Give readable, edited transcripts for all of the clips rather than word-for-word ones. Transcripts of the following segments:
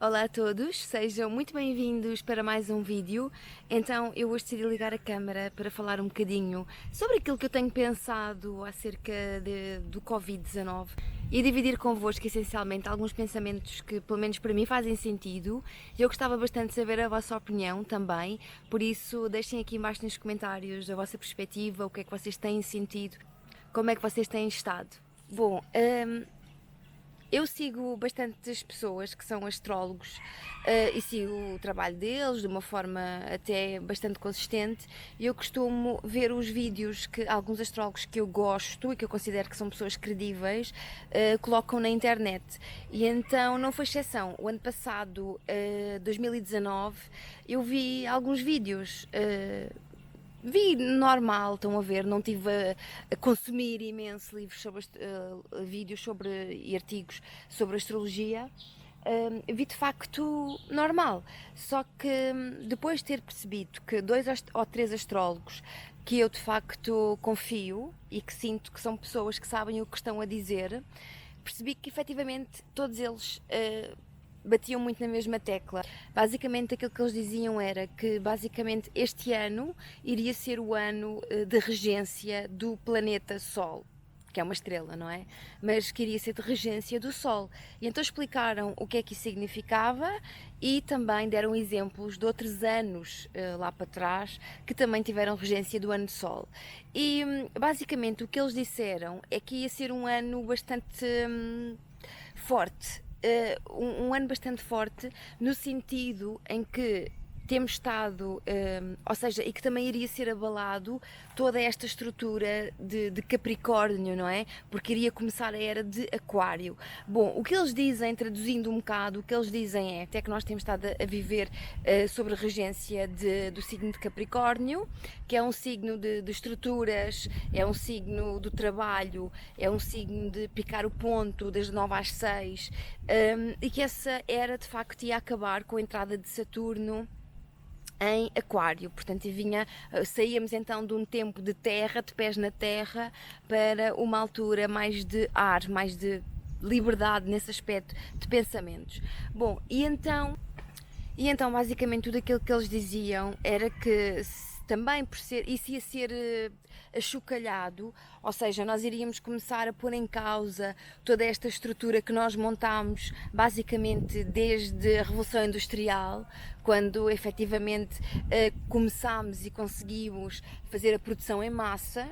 Olá a todos, sejam muito bem-vindos para mais um vídeo. Então eu hoje decidi ligar a câmara para falar um bocadinho sobre aquilo que eu tenho pensado acerca do Covid-19 e dividir convosco essencialmente alguns pensamentos que pelo menos para mim fazem sentido. Eu gostava bastante de saber a vossa opinião também, por isso deixem aqui embaixo nos comentários a vossa perspectiva, o que é que vocês têm sentido, como é que vocês têm estado. Bom, eu sigo bastantes pessoas que são astrólogos e sigo o trabalho deles de uma forma até bastante consistente. Eu costumo ver os vídeos que alguns astrólogos que eu gosto e que eu considero que são pessoas credíveis colocam na internet. E então não foi exceção. O ano passado, 2019, eu vi alguns vídeos. Vi normal, estão a ver, não tive a consumir imenso livros sobre vídeos sobre e artigos sobre astrologia. Vi de facto normal, só que depois de ter percebido que dois ou três astrólogos que eu de facto confio e que sinto que são pessoas que sabem o que estão a dizer, percebi que efetivamente todos eles batiam muito na mesma tecla. Basicamente aquilo que eles diziam era que basicamente este ano iria ser o ano de regência do planeta Sol, que é uma estrela, não é? Mas que iria ser de regência do Sol. E então explicaram o que é que isso significava e também deram exemplos de outros anos lá para trás que também tiveram regência do ano de Sol. E basicamente o que eles disseram é que ia ser um ano bastante forte. Um ano bastante forte no sentido em que temos estado, ou seja, e que também iria ser abalado toda esta estrutura de Capricórnio, não é? Porque iria começar a era de Aquário. Bom, o que eles dizem, traduzindo um bocado, o que eles dizem é até que nós temos estado a viver sobre a regência do signo de Capricórnio, que é um signo de estruturas, é um signo do trabalho, é um signo de picar o ponto das 9 às 6, e que essa era de facto ia acabar com a entrada de Saturno em Aquário, portanto saíamos então de um tempo de terra, de pés na terra, para uma altura mais de ar, mais de liberdade nesse aspecto de pensamentos. Bom, e então basicamente tudo aquilo que eles diziam era que também por ser, isso ia ser achocalhado, ou seja, nós iríamos começar a pôr em causa toda esta estrutura que nós montámos basicamente desde a Revolução Industrial, quando efetivamente começámos e conseguimos fazer a produção em massa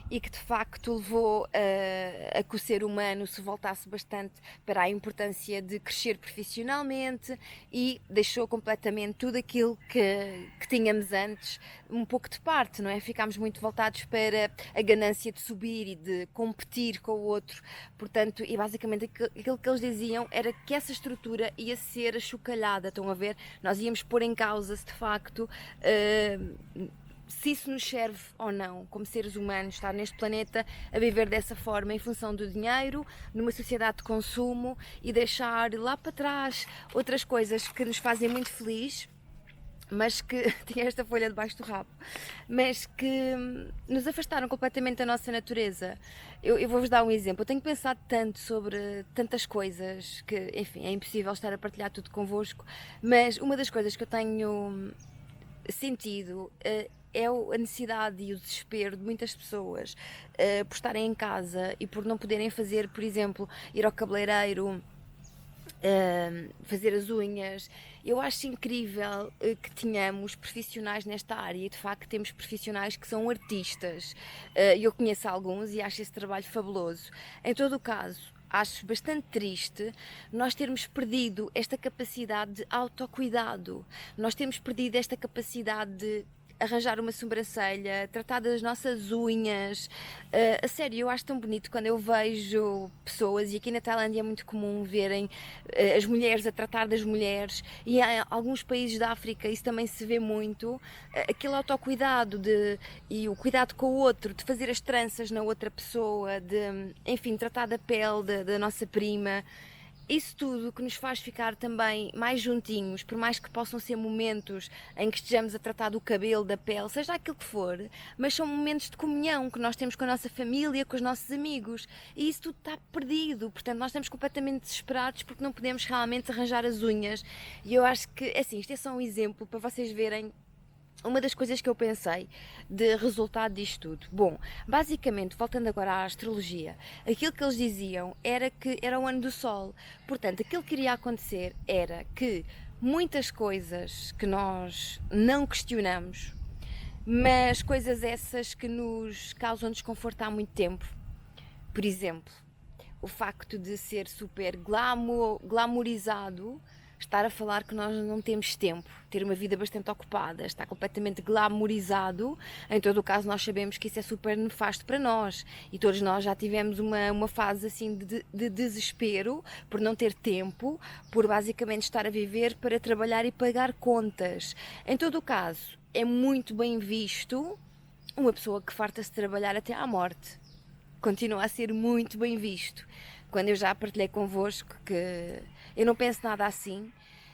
e que de facto levou a que o ser humano se voltasse bastante para a importância de crescer profissionalmente e deixou completamente tudo aquilo que tínhamos antes um pouco de parte, não é? Ficámos muito voltados para a ganância de subir e de competir com o outro, portanto, e basicamente aquilo que eles diziam era que essa estrutura ia ser achocalhada, estão a ver? Nós íamos pôr em causa se de facto se isso nos serve ou não, como seres humanos, estar neste planeta a viver dessa forma em função do dinheiro, numa sociedade de consumo e deixar lá para trás outras coisas que nos fazem muito feliz, mas que tinha esta folha debaixo do rabo, mas que nos afastaram completamente da nossa natureza. Eu vou-vos dar um exemplo. Eu tenho pensado tanto sobre tantas coisas que, enfim, é impossível estar a partilhar tudo convosco, mas uma das coisas que eu tenho sentido é a necessidade e o desespero de muitas pessoas por estarem em casa e por não poderem fazer, por exemplo, ir ao cabeleireiro, fazer as unhas. Eu acho incrível que tenhamos profissionais nesta área e de facto temos profissionais que são artistas. Eu conheço alguns e acho esse trabalho fabuloso. Em todo o caso, acho bastante triste nós termos perdido esta capacidade de autocuidado, nós temos perdido esta capacidade de arranjar uma sobrancelha, tratar das nossas unhas. A sério, eu acho tão bonito quando eu vejo pessoas, e aqui na Tailândia é muito comum verem as mulheres a tratar das mulheres, e em alguns países da África isso também se vê muito, aquele autocuidado e o cuidado com o outro, de fazer as tranças na outra pessoa, de, enfim, tratar da pele da nossa prima. isso tudo que nos faz ficar também mais juntinhos, por mais que possam ser momentos em que estejamos a tratar do cabelo, da pele, seja aquilo que for, mas são momentos de comunhão que nós temos com a nossa família, com os nossos amigos, e isso tudo está perdido. Portanto, nós estamos completamente desesperados porque não podemos realmente arranjar as unhas. E eu acho que, assim, isto é só um exemplo para vocês verem uma das coisas que eu pensei de resultado disto tudo. Bom, basicamente, voltando agora à astrologia, aquilo que eles diziam era que era o ano do Sol. Portanto, aquilo que iria acontecer era que muitas coisas que nós não questionamos, mas coisas essas que nos causam desconforto há muito tempo, por exemplo, o facto de ser super glamourizado, estar a falar que nós não temos tempo, ter uma vida bastante ocupada, está completamente glamourizado. Em todo o caso, nós sabemos que isso é super nefasto para nós e todos nós já tivemos uma fase assim de desespero por não ter tempo, por basicamente estar a viver para trabalhar e pagar contas. Em todo o caso, é muito bem visto uma pessoa que farta-se de trabalhar até à morte. Continua a ser muito bem visto. Quando eu já partilhei convosco que eu não penso nada assim.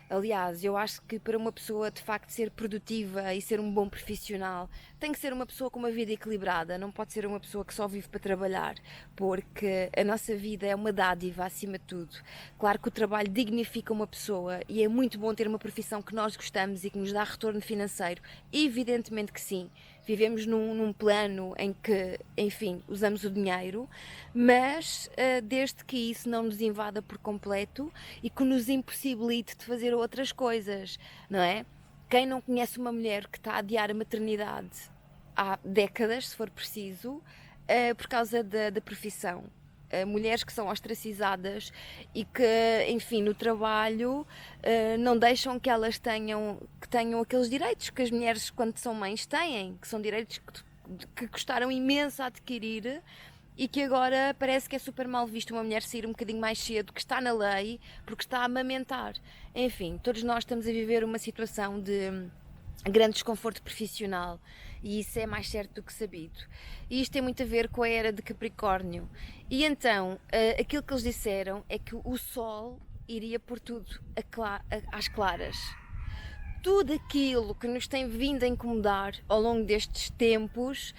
Aliás, eu acho que para uma pessoa de facto ser produtiva e ser um bom profissional, tem que ser uma pessoa com uma vida equilibrada, não pode ser uma pessoa que só vive para trabalhar, porque a nossa vida é uma dádiva acima de tudo. Claro que o trabalho dignifica uma pessoa e é muito bom ter uma profissão que nós gostamos e que nos dá retorno financeiro, evidentemente que sim. Vivemos num plano em que, enfim, usamos o dinheiro, mas desde que isso não nos invada por completo e que nos impossibilite de fazer outras coisas, não é? Quem não conhece uma mulher que está a adiar a maternidade há décadas, se for preciso, por causa da profissão? Mulheres que são ostracizadas e que, enfim, no trabalho não deixam que elas tenham aqueles direitos que as mulheres, quando são mães, têm, que são direitos que custaram imenso a adquirir e que agora parece que é super mal visto uma mulher sair um bocadinho mais cedo, que está na lei, porque está a amamentar. Enfim, todos nós estamos a viver uma situação de grande desconforto profissional e isso é mais certo do que sabido. E isto tem muito a ver com a era de Capricórnio. E então, aquilo que eles disseram é que o Sol iria pôr tudo às claras. Tudo aquilo que nos tem vindo a incomodar ao longo destes tempos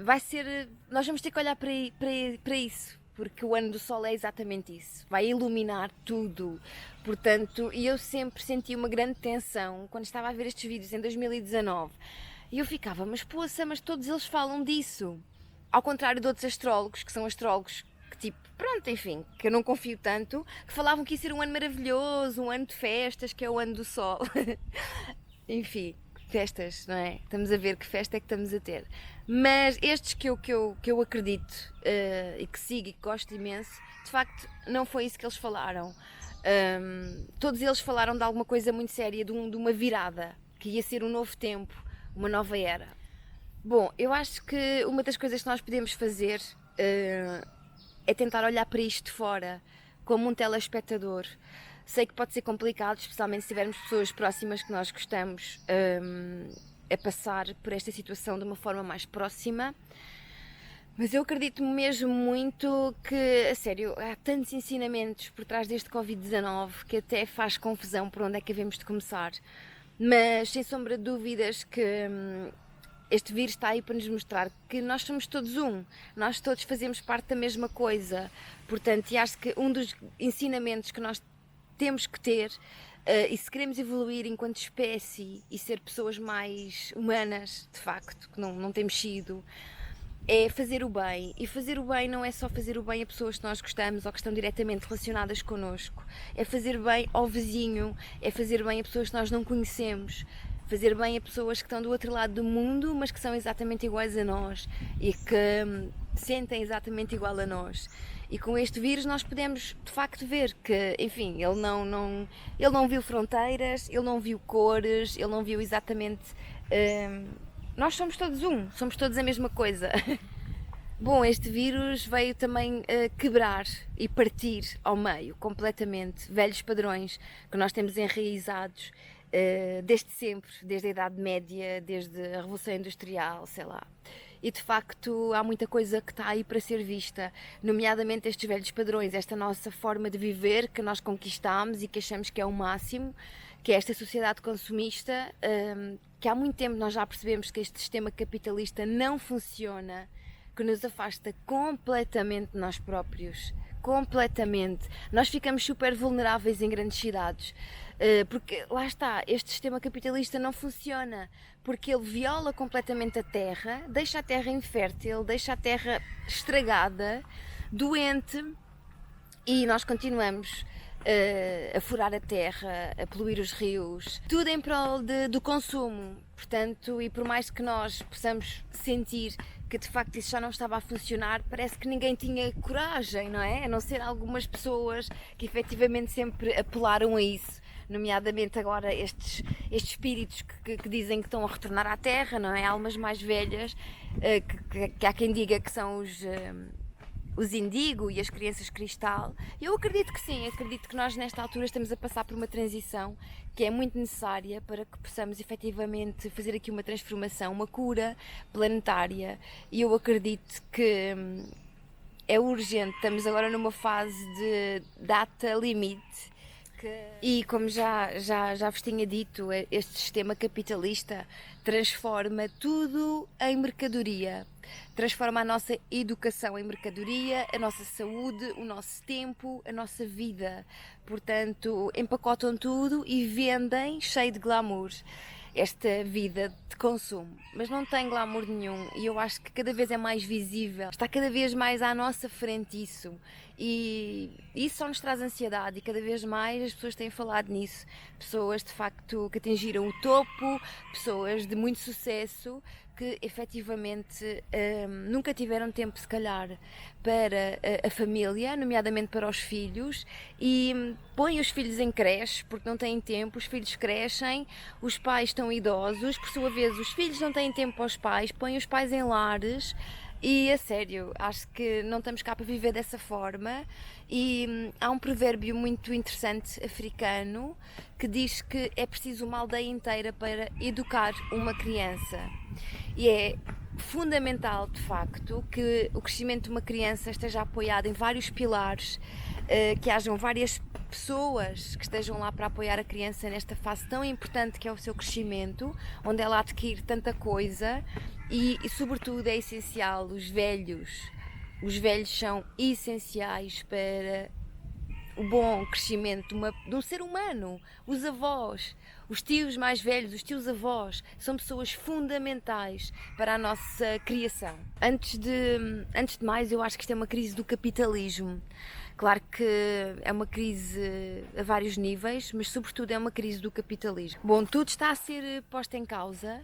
vai ser. Nós vamos ter que olhar para isso, porque o ano do Sol é exatamente isso, vai iluminar tudo. Portanto, e eu sempre senti uma grande tensão quando estava a ver estes vídeos em 2019 e eu ficava, mas poça, mas todos eles falam disso. Ao contrário de outros astrólogos, que são astrólogos que tipo, pronto, enfim, que eu não confio tanto, que falavam que ia ser um ano maravilhoso, um ano de festas, que é o ano do Sol. Enfim, festas, não é? Estamos a ver que festa é que estamos a ter. Mas estes que eu acredito e que sigo e que gosto imenso, de facto, não foi isso que eles falaram. Todos eles falaram de alguma coisa muito séria, de uma virada, que ia ser um novo tempo, uma nova era. Bom, eu acho que uma das coisas que nós podemos fazer é tentar olhar para isto de fora, como um telespectador. Sei que pode ser complicado, especialmente se tivermos pessoas próximas que nós gostamos a passar por esta situação de uma forma mais próxima. Mas eu acredito mesmo muito que, a sério, há tantos ensinamentos por trás deste Covid-19 que até faz confusão por onde é que havemos de começar. Mas, sem sombra de dúvidas, que este vírus está aí para nos mostrar que nós somos todos um, nós todos fazemos parte da mesma coisa. Portanto, e acho que um dos ensinamentos que nós temos que ter, e se queremos evoluir enquanto espécie e ser pessoas mais humanas, de facto, que não temos sido, é fazer o bem. E fazer o bem não é só fazer o bem a pessoas que nós gostamos ou que estão diretamente relacionadas connosco. É fazer bem ao vizinho, é fazer bem a pessoas que nós não conhecemos, fazer bem a pessoas que estão do outro lado do mundo, mas que são exatamente iguais a nós e que sentem exatamente igual a nós. E com este vírus nós podemos de facto ver que, enfim, ele não viu fronteiras, ele não viu cores, ele não viu exatamente... nós somos todos um, somos todos a mesma coisa. Bom, este vírus veio também quebrar e partir ao meio completamente velhos padrões que nós temos enraizados desde sempre, desde a Idade Média, desde a Revolução Industrial, sei lá. e de facto há muita coisa que está aí para ser vista, nomeadamente estes velhos padrões, esta nossa forma de viver que nós conquistámos e que achamos que é o máximo, que é esta sociedade consumista, que há muito tempo nós já percebemos que este sistema capitalista não funciona, que nos afasta completamente de nós próprios, completamente. Nós ficamos super vulneráveis em grandes cidades, porque lá está, este sistema capitalista não funciona, porque ele viola completamente a terra, deixa a terra infértil, deixa a terra estragada, doente, e nós continuamos a furar a terra, a poluir os rios, tudo em prol do consumo. Portanto, e por mais que nós possamos sentir que de facto isso já não estava a funcionar, parece que ninguém tinha coragem, não é? A não ser algumas pessoas que efetivamente sempre apelaram a isso, nomeadamente agora estes espíritos que dizem que estão a retornar à terra, não é? Almas mais velhas, que há quem diga que são os Indigo e as crianças cristal. Eu acredito que sim, acredito que nós nesta altura estamos a passar por uma transição que é muito necessária para que possamos efetivamente fazer aqui uma transformação, uma cura planetária, e eu acredito que é urgente. Estamos agora numa fase de data limite. E como já vos tinha dito, este sistema capitalista transforma tudo em mercadoria, transforma a nossa educação em mercadoria, a nossa saúde, o nosso tempo, a nossa vida. Portanto, empacotam tudo e vendem cheio de glamour esta vida de consumo, mas não tem glamour nenhum, e eu acho que cada vez é mais visível, está cada vez mais à nossa frente isso, e isso só nos traz ansiedade, e cada vez mais as pessoas têm falado nisso, pessoas de facto que atingiram o topo, pessoas de muito sucesso, que efetivamente nunca tiveram tempo, se calhar, para a família, nomeadamente para os filhos, e põem os filhos em creche porque não têm tempo, os filhos crescem, os pais estão idosos, por sua vez os filhos não têm tempo para os pais, põem os pais em lares. E a sério, acho que não estamos cá para viver dessa forma, e há um provérbio muito interessante africano que diz que é preciso uma aldeia inteira para educar uma criança, e é fundamental de facto que o crescimento de uma criança esteja apoiado em vários pilares, que hajam várias pessoas que estejam lá para apoiar a criança nesta fase tão importante que é o seu crescimento, onde ela adquire tanta coisa, e sobretudo é essencial os velhos são essenciais para o bom crescimento de um ser humano. Os avós, os tios mais velhos, os tios avós, são pessoas fundamentais para a nossa criação. Antes de mais, eu acho que isto é uma crise do capitalismo. Claro que é uma crise a vários níveis, mas sobretudo é uma crise do capitalismo. Bom, tudo está a ser posto em causa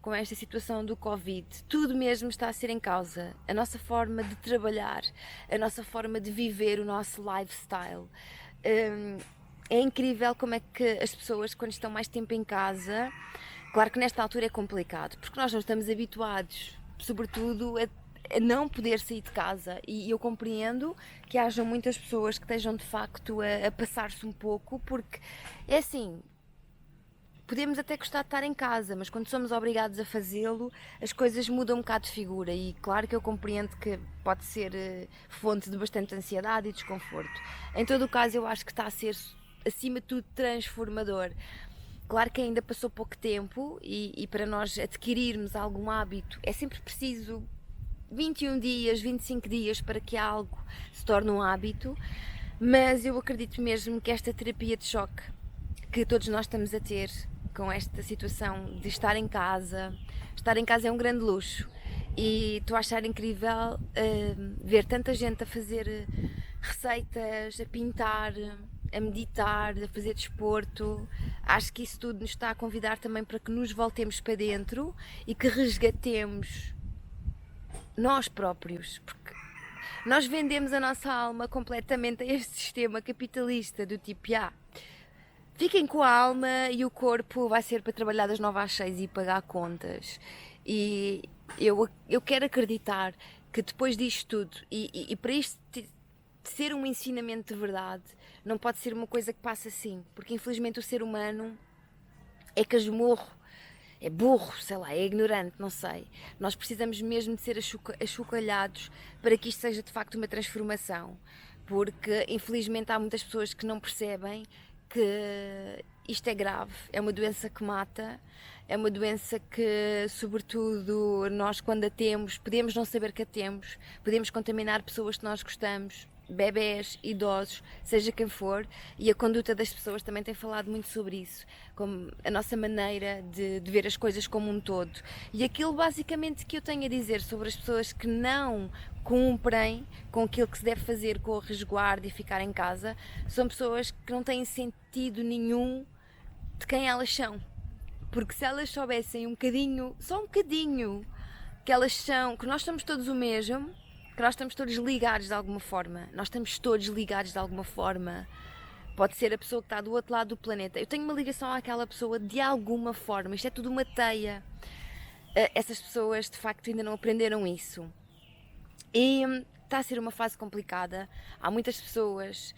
com esta situação do Covid, tudo mesmo está a ser em causa. A nossa forma de trabalhar, a nossa forma de viver, o nosso lifestyle. É incrível como é que as pessoas, quando estão mais tempo em casa, claro que nesta altura é complicado, porque nós não estamos habituados, sobretudo, a não poder sair de casa, e eu compreendo que hajam muitas pessoas que estejam de facto a passar-se um pouco, porque é assim, podemos até gostar de estar em casa, mas quando somos obrigados a fazê-lo, as coisas mudam um bocado de figura, e claro que eu compreendo que pode ser fonte de bastante ansiedade e desconforto. Em todo o caso, eu acho que está a ser, acima de tudo, transformador. Claro que ainda passou pouco tempo, e para nós adquirirmos algum hábito é sempre preciso 21 dias, 25 dias para que algo se torne um hábito, mas eu acredito mesmo que esta terapia de choque que todos nós estamos a ter com esta situação de estar em casa é um grande luxo, e estou a achar incrível ver tanta gente a fazer receitas, a pintar, a meditar, a fazer desporto. Acho que isso tudo nos está a convidar também para que nos voltemos para dentro e que resgatemos nós próprios, porque nós vendemos a nossa alma completamente a este sistema capitalista do tipo, fiquem com a alma e o corpo vai ser para trabalhar das 9 às 6 e pagar contas. E eu quero acreditar que depois disto tudo, e para isto ser um ensinamento de verdade, não pode ser uma coisa que passa assim, porque infelizmente o ser humano é casmurro, é burro, sei lá, é ignorante, não sei. Nós precisamos mesmo de ser achocalhados para que isto seja de facto uma transformação, porque infelizmente há muitas pessoas que não percebem que isto é grave, é uma doença que mata, é uma doença que, sobretudo, nós quando a temos, podemos não saber que a temos, podemos contaminar pessoas que nós gostamos, bebés, idosos, seja quem for, e a conduta das pessoas também tem falado muito sobre isso, como a nossa maneira de ver as coisas como um todo. E aquilo basicamente que eu tenho a dizer sobre as pessoas que não cumprem com aquilo que se deve fazer com o resguardo e ficar em casa, são pessoas que não têm sentido nenhum de quem elas são. Porque se elas soubessem um bocadinho, só um bocadinho, que elas são, que nós somos todos o mesmo, que nós estamos todos ligados de alguma forma. Nós estamos todos ligados de alguma forma. Pode ser a pessoa que está do outro lado do planeta. Eu tenho uma ligação àquela pessoa de alguma forma. Isto é tudo uma teia. Essas pessoas, de facto, ainda não aprenderam isso. E está a ser uma fase complicada. Há muitas pessoas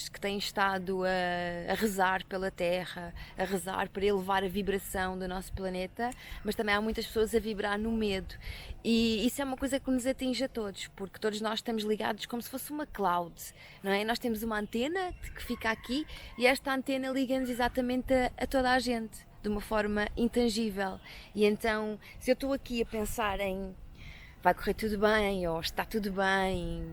que têm estado a rezar pela Terra, a rezar para elevar a vibração do nosso planeta, mas também há muitas pessoas a vibrar no medo. E isso é uma coisa que nos atinge a todos, porque todos nós estamos ligados como se fosse uma cloud, não é? Nós temos uma antena que fica aqui e esta antena liga-nos exatamente a toda a gente, de uma forma intangível. E então, se eu estou aqui a pensar em vai correr tudo bem, ou está tudo bem,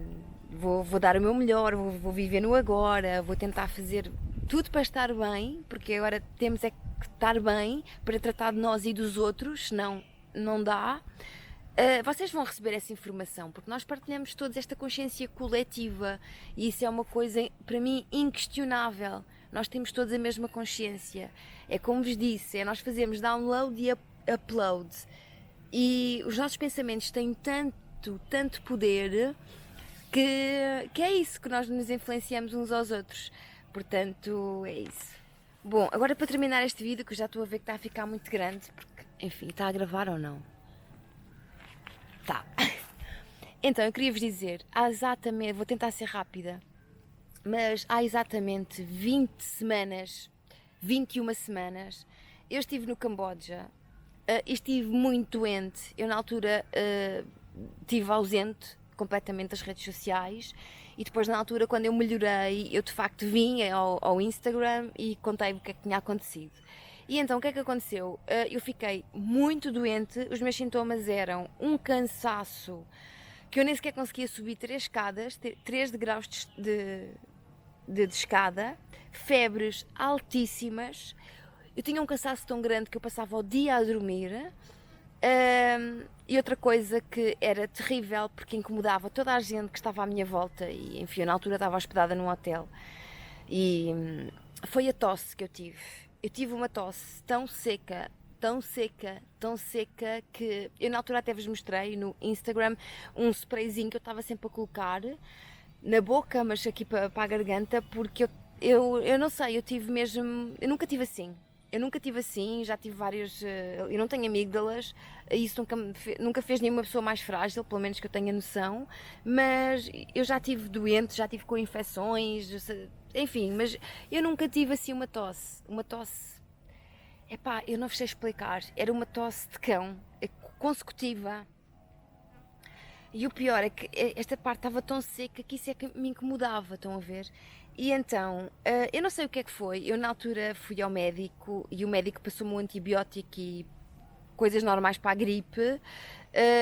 vou dar o meu melhor, vou viver no agora, vou tentar fazer tudo para estar bem, porque agora temos é que estar bem para tratar de nós e dos outros, senão não dá. Vocês vão receber essa informação, porque nós partilhamos todos esta consciência coletiva e isso é uma coisa, para mim, inquestionável. Nós temos todos a mesma consciência. É como vos disse, é nós fazemos download e upload. E os nossos pensamentos têm tanto poder que é isso, que nós nos influenciamos uns aos outros. Portanto, é isso. Bom, agora para terminar este vídeo, que eu já estou a ver que está a ficar muito grande, porque, enfim, está a gravar ou não? Tá. Então, eu queria vos dizer, há exatamente, vou tentar ser rápida, mas há exatamente 20 semanas, 21 semanas, eu estive no Camboja. Estive muito doente. Eu na altura estive ausente completamente das redes sociais e depois na altura quando eu melhorei eu de facto vim ao Instagram e contei-me o que é que tinha acontecido. E então o que é que aconteceu? Eu fiquei muito doente, os meus sintomas eram um cansaço que eu nem sequer conseguia subir 3 escadas, 3 degraus de escada, febres altíssimas. Eu tinha um cansaço tão grande que eu passava o dia a dormir. E outra coisa que era terrível, porque incomodava toda a gente que estava à minha volta. E enfim, eu na altura estava hospedada num hotel. E foi a tosse que eu tive. Eu tive uma tosse tão seca, tão seca, tão seca, que eu na altura até vos mostrei no Instagram um sprayzinho que eu estava sempre a colocar na boca, mas aqui para a garganta, porque eu não sei, eu tive mesmo. Eu nunca tive assim. Eu nunca tive assim, já tive várias. Eu não tenho amígdalas, isso nunca fez nenhuma pessoa mais frágil, pelo menos que eu tenha noção, mas eu já tive doente, já tive com infecções, enfim, mas eu nunca tive assim uma tosse. Uma tosse. Epá, eu não vos sei explicar, era uma tosse de cão, consecutiva. E o pior é que esta parte estava tão seca que isso é que me incomodava, estão a ver? E então, eu não sei o que é que foi, eu na altura fui ao médico e o médico passou-me um antibiótico e coisas normais para a gripe.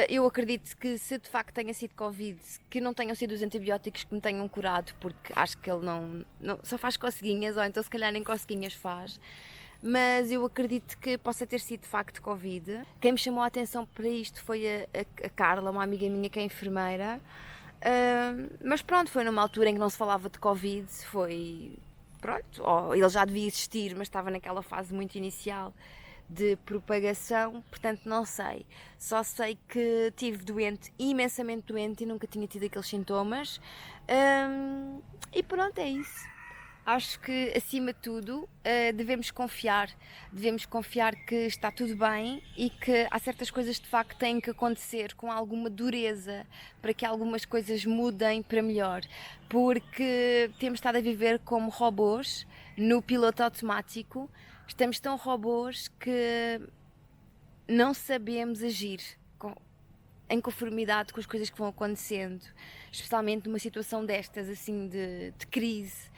Eu acredito que se de facto tenha sido Covid, que não tenham sido os antibióticos que me tenham curado, porque acho que ele não só faz coceguinhas, ou então se calhar nem coceguinhas faz. Mas eu acredito que possa ter sido de facto Covid. Quem me chamou a atenção para isto foi a Carla, uma amiga minha que é enfermeira. Mas pronto, foi numa altura em que não se falava de Covid, foi, pronto, ele já devia existir, mas estava naquela fase muito inicial de propagação, portanto não sei, só sei que estive doente, imensamente doente e nunca tinha tido aqueles sintomas, e pronto, é isso. Acho que, acima de tudo, devemos confiar que está tudo bem e que há certas coisas de facto que têm que acontecer com alguma dureza para que algumas coisas mudem para melhor, porque temos estado a viver como robôs no piloto automático, Estamos tão robôs que não sabemos agir em conformidade com as coisas que vão acontecendo, especialmente numa situação destas, assim, de crise.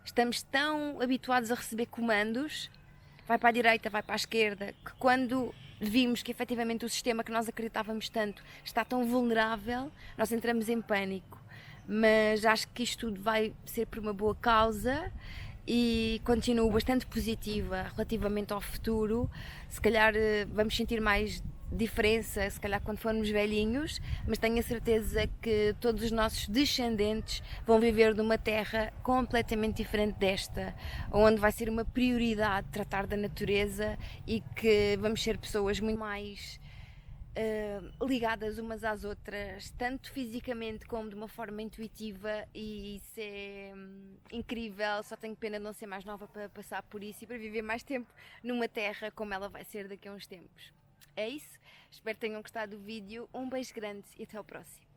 Estamos tão habituados a receber comandos, vai para a direita, vai para a esquerda, que quando vimos que efetivamente o sistema que nós acreditávamos tanto está tão vulnerável, nós entramos em pânico. Mas acho que isto tudo vai ser por uma boa causa e continuo bastante positiva relativamente ao futuro. Se calhar vamos sentir mais diferença, se calhar quando formos velhinhos, mas tenho a certeza que todos os nossos descendentes vão viver numa terra completamente diferente desta, onde vai ser uma prioridade tratar da natureza e que vamos ser pessoas muito mais ligadas umas às outras, tanto fisicamente como de uma forma intuitiva, e isso é incrível. Só tenho pena de não ser mais nova para passar por isso e para viver mais tempo numa terra como ela vai ser daqui a uns tempos. É isso, espero que tenham gostado do vídeo, um beijo grande e até ao próximo.